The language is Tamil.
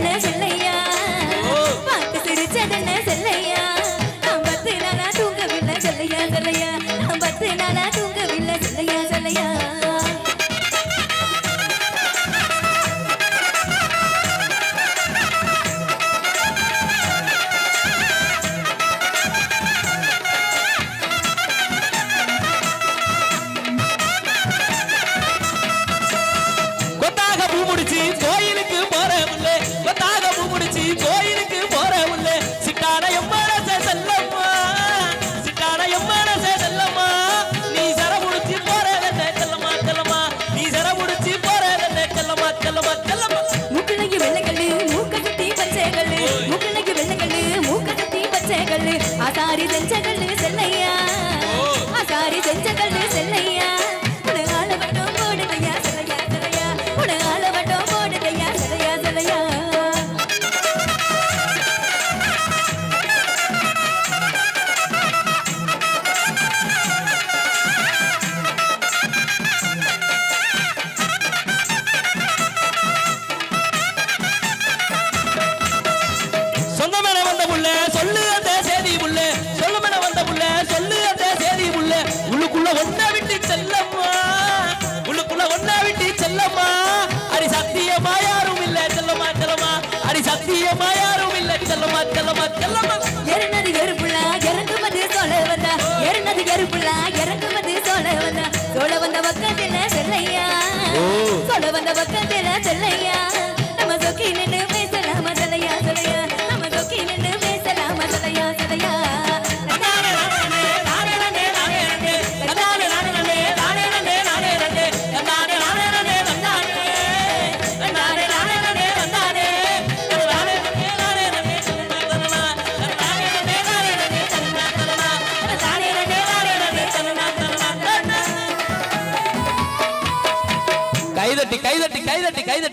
சிரிச்சதென்ன செல்லையா பார்த்து சிரிச்சதென்ன செல்லையா நான் 10 நாளா தூங்கவில்லை செல்லையா செல்லையா நான் 10 நாளா தூங்கவில்லை செல்லையா செல்லையா கோயிலுக்கு போறவுள்ள கொத்தாக பூ முடிச்சு கோயிலுக்கு போறவுள்ள சிட்டான எம்மனச செல்லம்மா சிட்டான எம்மனச செல்லம்மா நீ சர முடிச்சு போறதென்ன செல்லம்மா செல்லம்மா நீ சர முடிச்சு போறதென்ன செல்லம்மா செல்லம்மா செல்லம்மா மூக்கணைக்கு வெள்ளக்கல்லு மூக்க சுத்தி பச்சைகல்லு மூக்கணைக்கு வெள்ளக்கல்லு மூக்க சுத்தி பச்சைகல்லு ஆசாரி செஞ்சகல்லு செல்லையா ஆசாரி செஞ்சகல்லு செல்லையா சொந்தமென வந்த புள்ள சொல்லு அந்த சேதி புள்ள சொல்லுமென வந்த புள்ள சொல்லு அந்த சேதி புள்ள உள்ளுக்குள்ள ஒன்ன விட்டு செல்லம்மா உள்ளுக்குள்ள ஒன்ன விட்டு செல்லம்மா அடி சத்தியமா யாரும் இல்ல செல்லம்மா செல்லம்மா அடி சத்தியமா யாரும் இல்ல செல்லம்மா செல்லம்மா செல்லம்மா எருனது எருப்புள்ள இறங்குமது சோழ வந்தா எருனது எருப்புள்ள இறங்குமது சோழ வந்தா சோழ வந்த பக்கத்துல செல்லையா சோழ வந்த பக்கத்துல செல்லையா நம்ம சொக்கி நின்று பேசலாமா செல்லையா செல்லையா நம்ம சொக்கி நின்று பேசலாமா செல்லையா செல்லையா கைதட்டி கைதட்டி கைதட்டி கைதட்டி